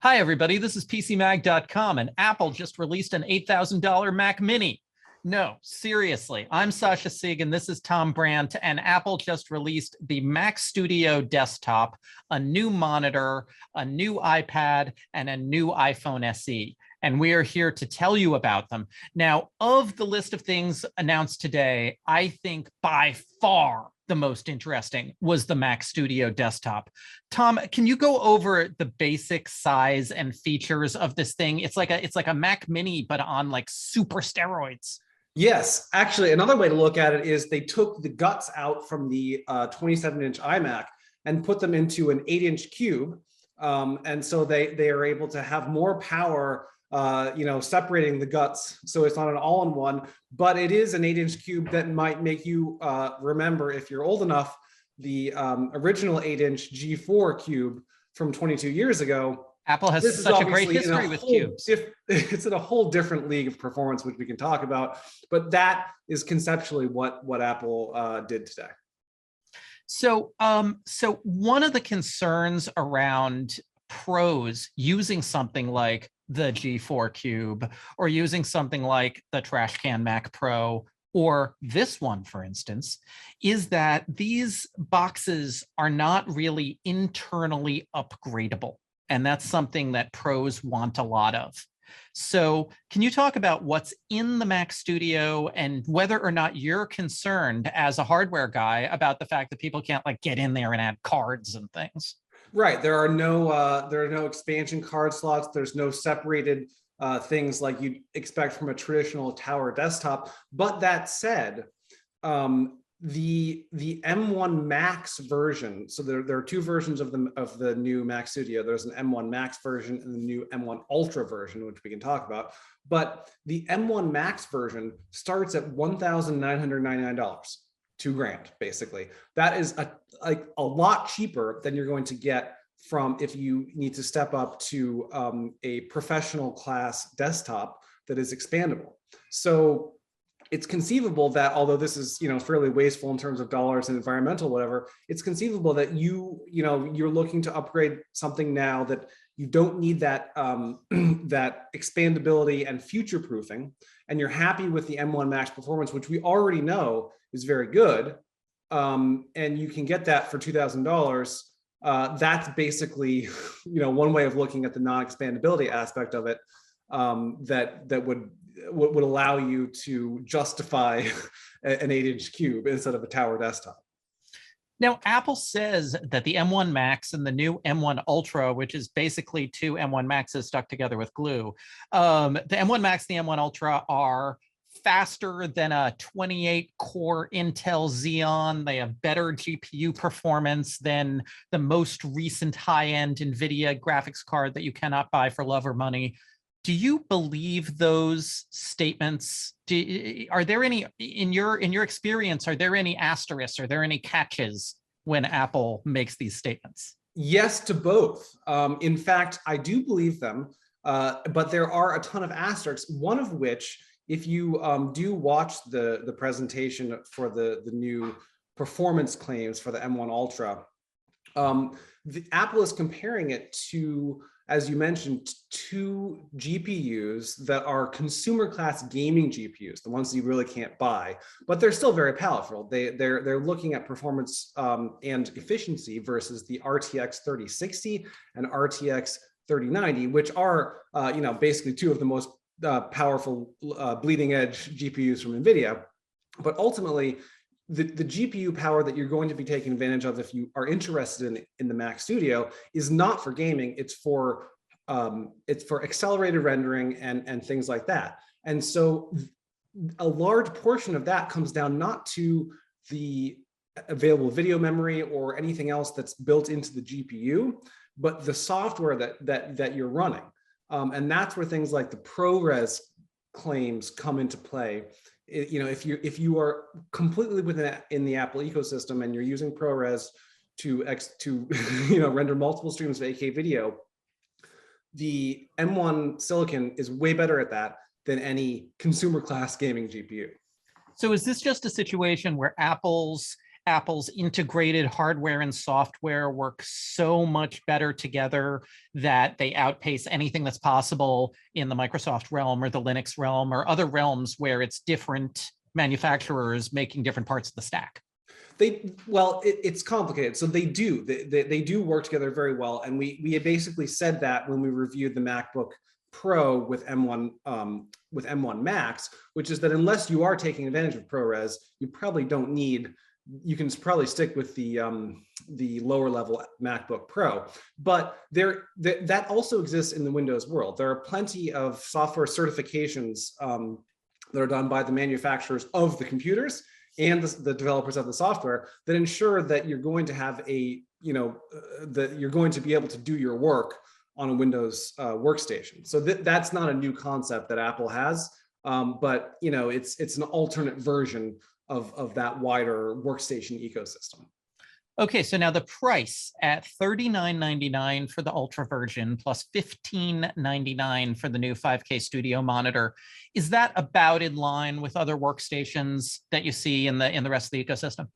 Hi, everybody. This is PCMag.com, and Apple just released an $8,000 Mac Mini. No, seriously. I'm Sasha Sieg, and this is Tom Brandt, and Apple just released the Mac Studio desktop, a new monitor, a new iPad, and a new iPhone SE. And we are here to tell you about them. Now, of the list of things announced today, I think by far the most interesting was the Mac Studio desktop. Tom, can you go over the basic size and features of this thing? It's like a Mac Mini, but on like super steroids. Yes, actually, another way to look at it is they took the guts out from the 27-inch iMac and put them into an 8-inch cube. And so they are able to have more power, separating the guts. So it's not an all-in-one, but it is an 8-inch cube that might make you remember, if you're old enough, the original 8-inch G4 cube from 22 years ago. Apple has such a great history with cubes. It's in a whole different league of performance, which we can talk about, but that is conceptually what Apple did today. So one of the concerns around pros using something like the G4 Cube or using something like the Trash Can Mac Pro or this one, for instance, is that these boxes are not really internally upgradable. And that's something that pros want a lot of. So can you talk about what's in the Mac Studio and whether or not you're concerned as a hardware guy about the fact that people can't like get in there and add cards and things? Right. There are no expansion card slots. There's no separated things like you'd expect from a traditional tower desktop. But that said, the M1 Max version, so there are two versions of the new Mac Studio. There's an M1 Max version and the new M1 Ultra version, which we can talk about. But the M1 Max version starts at $1,999, $2,000 basically. That is a lot cheaper than you're going to get from if you need to step up to a professional class desktop that is expandable. So it's conceivable that, although this is fairly wasteful in terms of dollars and environmental whatever, it's conceivable that you're looking to upgrade something now that you don't need that that expandability and future proofing, and you're happy with the M1 Max performance, which we already know is very good, and you can get that for $2,000. That's basically one way of looking at the non-expandability aspect of it, that would allow you to justify an 8-inch cube instead of a tower desktop. Now, Apple says that the M1 Max and the new M1 Ultra, which is basically two M1 Maxes stuck together with glue, the M1 Max and the M1 Ultra are faster than a 28-core Intel Xeon. They have better GPU performance than the most recent high-end NVIDIA graphics card that you cannot buy for love or money. Do you believe those statements? Are there any, in your experience, are there any asterisks? Are there any catches when Apple makes these statements? Yes to both. In fact, I do believe them, but there are a ton of asterisks, one of which, if you do watch the presentation for the new performance claims for the M1 Ultra, Apple is comparing it to, as you mentioned, two GPUs that are consumer class gaming GPUs, the ones you really can't buy, but they're still very powerful. They're looking at performance and efficiency versus the RTX 3060 and RTX 3090, which are basically two of the most powerful bleeding edge GPUs from NVIDIA. But ultimately, the GPU power that you're going to be taking advantage of if you are interested in the Mac Studio is not for gaming. It's for accelerated rendering and things like that. And so a large portion of that comes down not to the available video memory or anything else that's built into the GPU, but the software that you're running. And that's where things like the ProRes claims come into play. If you are completely in the Apple ecosystem and you're using ProRes to render multiple streams of 8K video, the M1 Silicon is way better at that than any consumer class gaming GPU. So is this just a situation where Apple's Apple's integrated hardware and software work so much better together that they outpace anything that's possible in the Microsoft realm or the Linux realm or other realms where it's different manufacturers making different parts of the stack? It's complicated. So they do. They do work together very well. And we had basically said that when we reviewed the MacBook Pro with M1 Max, which is that unless you are taking advantage of ProRes, you probably don't need. You can probably stick with the lower level MacBook Pro, but that also exists in the Windows world. There are plenty of software certifications that are done by the manufacturers of the computers and the developers of the software that ensure that you're going to have that you're going to be able to do your work on a Windows workstation. So that's not a new concept that Apple has, but it's an alternate version of that wider workstation ecosystem. Okay, so now the price at $39.99 for the Ultra version plus $15.99 for the new 5K Studio monitor. Is that about in line with other workstations that you see in the rest of the ecosystem?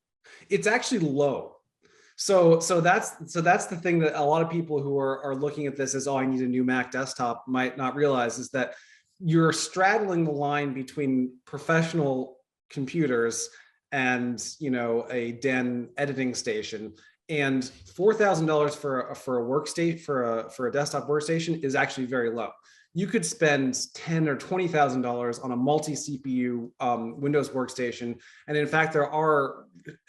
It's actually low. So that's the thing that a lot of people who are looking at this as, oh, I need a new Mac desktop, might not realize, is that you're straddling the line between professional computers and a den editing station, and $4,000 for a workstation for a desktop workstation is actually very low. You could spend $10,000 or $20,000 on a multi-CPU Windows workstation, and in fact, there are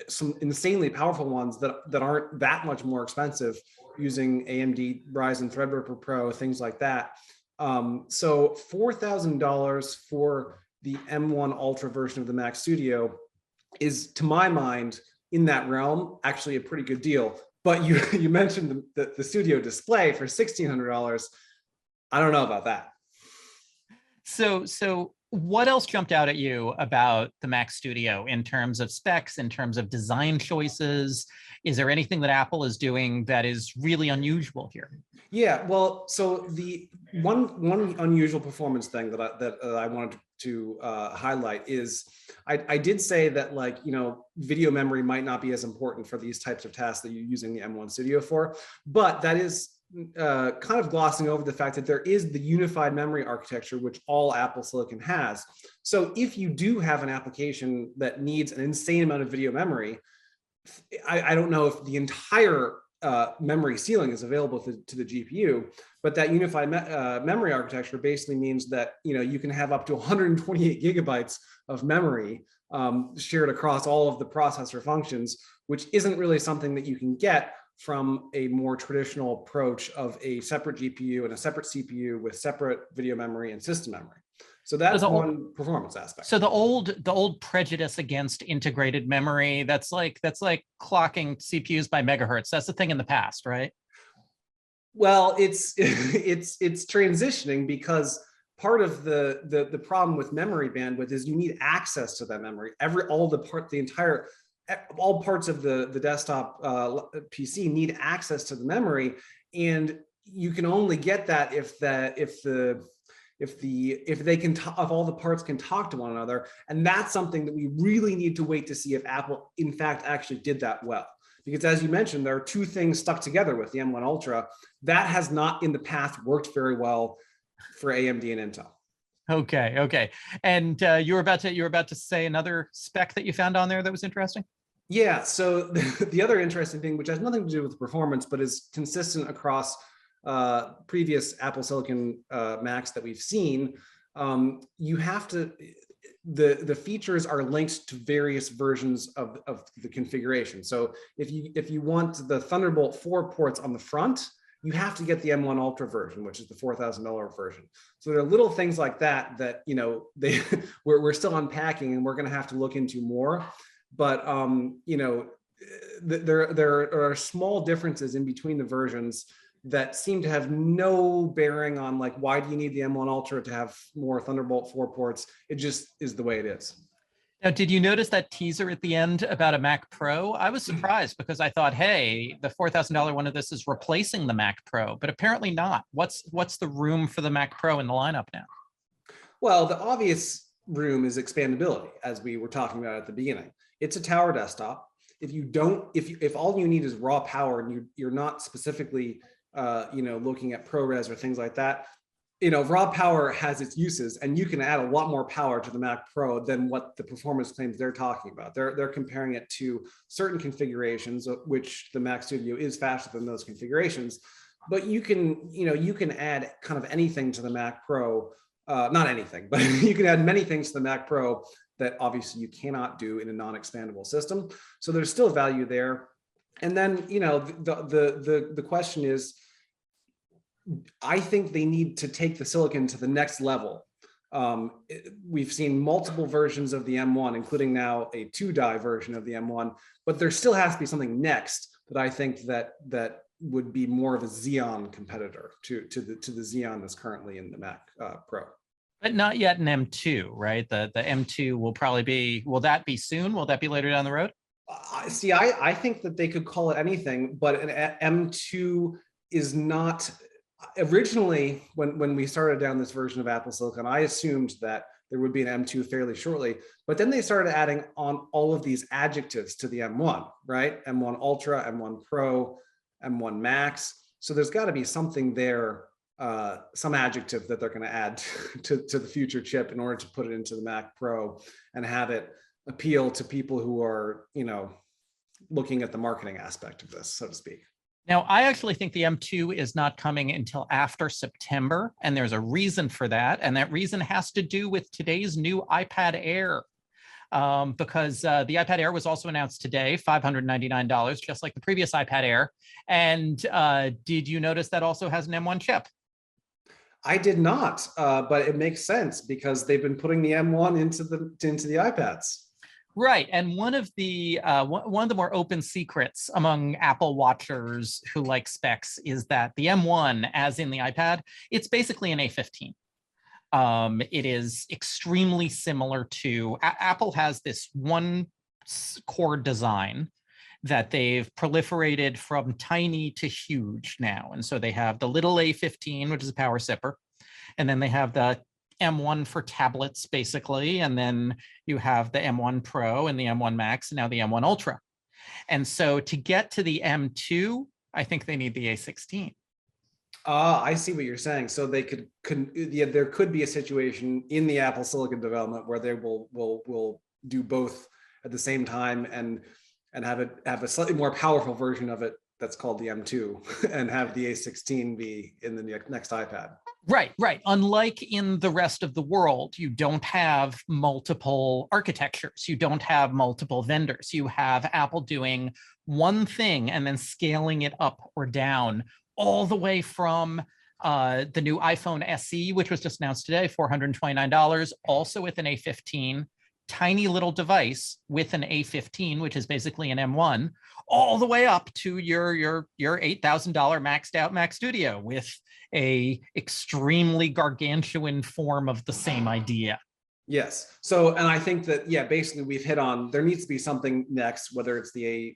some insanely powerful ones that aren't that much more expensive, using AMD Ryzen Threadripper Pro, things like that. So $4,000 for the M1 Ultra version of the Mac Studio is, to my mind, in that realm, actually a pretty good deal. But you mentioned the Studio display for $1,600. I don't know about that. So what else jumped out at you about the Mac Studio in terms of specs, in terms of design choices? Is there anything that Apple is doing that is really unusual here? Yeah, well, so the one unusual performance thing that I wanted to highlight is I did say that, like, video memory might not be as important for these types of tasks that you're using the M1 Studio for, but that is kind of glossing over the fact that there is the unified memory architecture, which all Apple Silicon has. So if you do have an application that needs an insane amount of video memory, I don't know if the entire memory ceiling is available to the GPU, but that unified memory architecture basically means that you can have up to 128 gigabytes of memory shared across all of the processor functions, which isn't really something that you can get from a more traditional approach of a separate GPU and a separate CPU with separate video memory and system memory. So that's one performance aspect. So the old prejudice against integrated memory, that's like clocking CPUs by megahertz. That's the thing in the past, right? Well, it's transitioning, because part of the problem with memory bandwidth is you need access to that memory. All parts of the desktop PC need access to the memory, and you can only get that if all the parts can talk to one another. And that's something that we really need to wait to see if Apple in fact actually did that well. Because as you mentioned, there are two things stuck together with the M1 Ultra that has not in the past worked very well for AMD and Intel. Okay. And you were about to say another spec that you found on there that was interesting? Yeah, so the other interesting thing, which has nothing to do with performance, but is consistent across previous Apple Silicon Macs that we've seen, you have to, the features are linked to various versions of the configuration. So if you want the Thunderbolt 4 ports on the front, you have to get the M1 Ultra version, which is the $4,000 version. So there are little things like that we're still unpacking, and we're going to have to look into more. But there are small differences in between the versions that seem to have no bearing on, like, why do you need the M1 Ultra to have more Thunderbolt 4 ports? It just is the way it is. Now, did you notice that teaser at the end about a Mac Pro? I was surprised because I thought, hey, the $4,000 one of this is replacing the Mac Pro, but apparently not. What's the room for the Mac Pro in the lineup now? Well, the obvious room is expandability, as we were talking about at the beginning. It's a tower desktop. if you don't, if all you need is raw power and you're not specifically, looking at ProRes or things like that, raw power has its uses, and you can add a lot more power to the Mac Pro than what the performance claims they're talking about. They're comparing it to certain configurations, which the Mac Studio is faster than those configurations. But you can add kind of anything to the Mac Pro, not anything, but you can add many things to the Mac Pro that obviously you cannot do in a non-expandable system. So there's still value there. And then, the question is, I think they need to take the silicon to the next level. We've seen multiple versions of the M1, including now a 2-die version of the M1, but there still has to be something next that I think that would be more of a Xeon competitor to the Xeon that's currently in the Mac Pro. But not yet an M2, right? The M2 will probably be, will that be soon? Will that be later down the road? See, I think that they could call it anything, but an M2 is not. Originally, when we started down this version of Apple Silicon, I assumed that there would be an M2 fairly shortly, but then they started adding on all of these adjectives to the M1, right? M1 Ultra, M1 Pro, M1 Max. So there's got to be something there, some adjective that they're going to add to the future chip in order to put it into the Mac Pro and have it appeal to people who are, looking at the marketing aspect of this, so to speak. Now, I actually think the M2 is not coming until after September, and there's a reason for that. And that reason has to do with today's new iPad Air, because the iPad Air was also announced today, $599, just like the previous iPad Air. And did you notice that also has an M1 chip? I did not, but it makes sense because they've been putting the M1 into the iPads. Right, and one of the more open secrets among Apple watchers who like specs is that the M1, as in the iPad, it's basically an A15. It is extremely similar to Apple has this one core design that they've proliferated from tiny to huge now, and so they have the little A15, which is a power sipper, and then they have the M1 for tablets, basically, and then you have the M1 Pro and the M1 Max, and now the M1 Ultra. And so to get to the M2, I think they need the A16. I see what you're saying. So they there could be a situation in the Apple Silicon development where they will do both at the same time and have a slightly more powerful version of it that's called the M2 and have the A16 be in the next iPad. Right. Unlike in the rest of the world, you don't have multiple architectures. You don't have multiple vendors. You have Apple doing one thing and then scaling it up or down all the way from the new iPhone SE, which was just announced today, $429, also with an A15, tiny little device with an A15, which is basically an M1, all the way up to your $8,000 maxed out Mac Studio with a extremely gargantuan form of the same idea. Yes. So, and I think that, basically we've hit on, there needs to be something next, whether it's the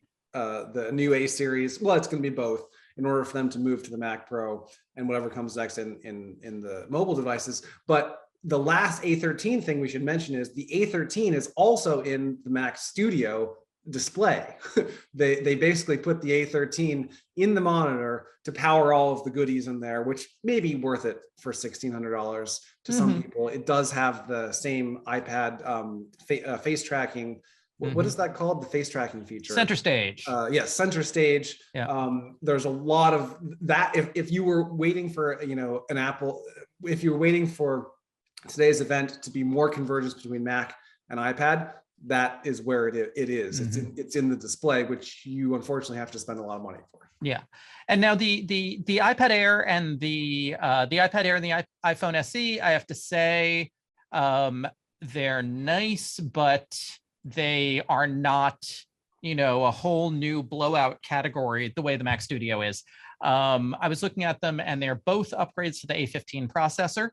new A series. Well, it's going to be both in order for them to move to the Mac Pro and whatever comes next in the mobile devices. But the last A13 thing we should mention is the A13 is also in the Mac Studio display. They basically put the A13 in the monitor to power all of the goodies in there, which may be worth it for $1,600 to some people. It does have the same iPad face tracking. What is that called? The face tracking feature. Center stage. Yes, center stage. Yeah. There's a lot of that. If you were waiting for an Apple, if you're waiting for today's event to be more convergence between Mac and iPad, that is where it is. It's in the display, which you unfortunately have to spend a lot of money for. Yeah, and now the iPad Air and the iPad Air and the iPhone SE, I have to say, they're nice, but they are not, a whole new blowout category the way the Mac Studio is. I was looking at them, and they're both upgrades to the A15 processor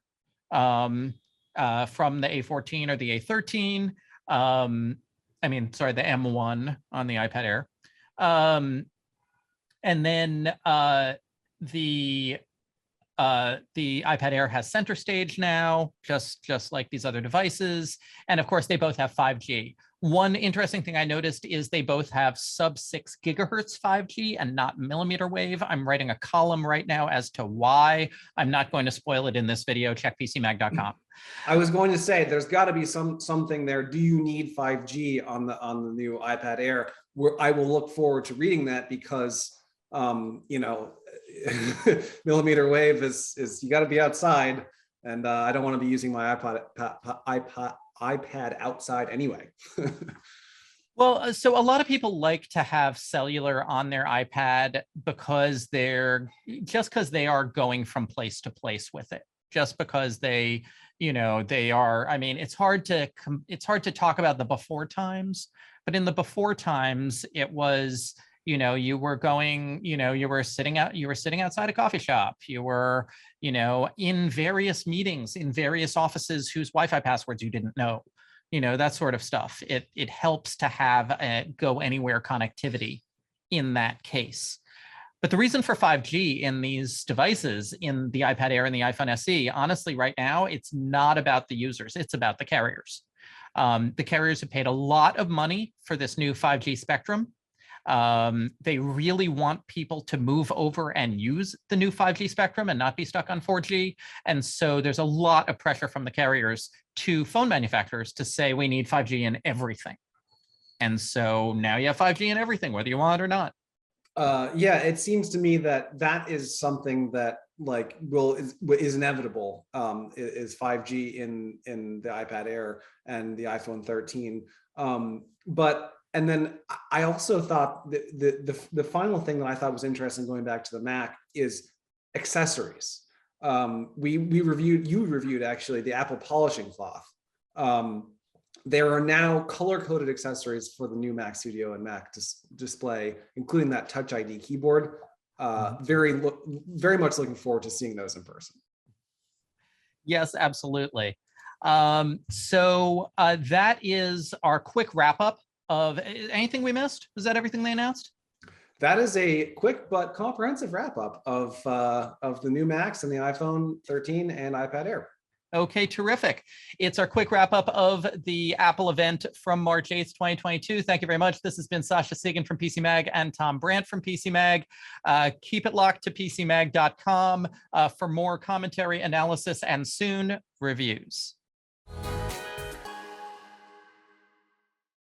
from the A14 or the A13. The M1 on the iPad Air. And then the iPad Air has center stage now, just like these other devices. And of course, they both have 5G. One interesting thing I noticed is they both have sub 6 gigahertz 5G and not millimeter wave. I'm writing a column right now as to why. I'm not going to spoil it in this video. Check pcmag.com. I was going to say there's got to be something there. Do you need 5G on the new iPad Air? Where I will look forward to reading that, because you know, millimeter wave is you got to be outside, and I don't want to be using my iPad outside anyway. Well, so a lot of people like to have cellular on their iPad because they are going from place to place with it, just because they, you know, they are, I mean, it's hard to talk about the before times, but in the before times, it was, you know, you were sitting outside a coffee shop, you were, you know, in various meetings, in various offices whose Wi-Fi passwords you didn't know, you know, that sort of stuff. It helps to have a go anywhere connectivity in that case. But the reason for 5G in these devices, in the iPad Air and the iPhone SE, honestly, right now, it's not about the users, it's about the carriers. The carriers have paid a lot of money for this new 5G spectrum. They really want people to move over and use the new 5G spectrum and not be stuck on 4G. And so there's a lot of pressure from the carriers to phone manufacturers to say we need 5G in everything. And so now you have 5G in everything, whether you want it or not. Yeah, it seems to me that is something that like is inevitable, is 5G in the iPad Air and the iPhone 13. And then I also thought the final thing that I thought was interesting, going back to the Mac, is accessories. You reviewed actually the Apple polishing cloth. There are now color-coded accessories for the new Mac Studio and Mac display, including that Touch ID keyboard. Very much looking forward to seeing those in person. Yes, absolutely. So that is our quick wrap-up of anything we missed. Was that everything they announced? That is a quick but comprehensive wrap-up of the new Macs and the iPhone 13 and iPad Air. Okay, terrific. It's our quick wrap up of the Apple event from March 8th, 2022. Thank you very much. This has been Sasha Segan from PC Mag and Tom Brandt from PC Mag. Keep it locked to pcmag.com for more commentary, analysis, and soon reviews.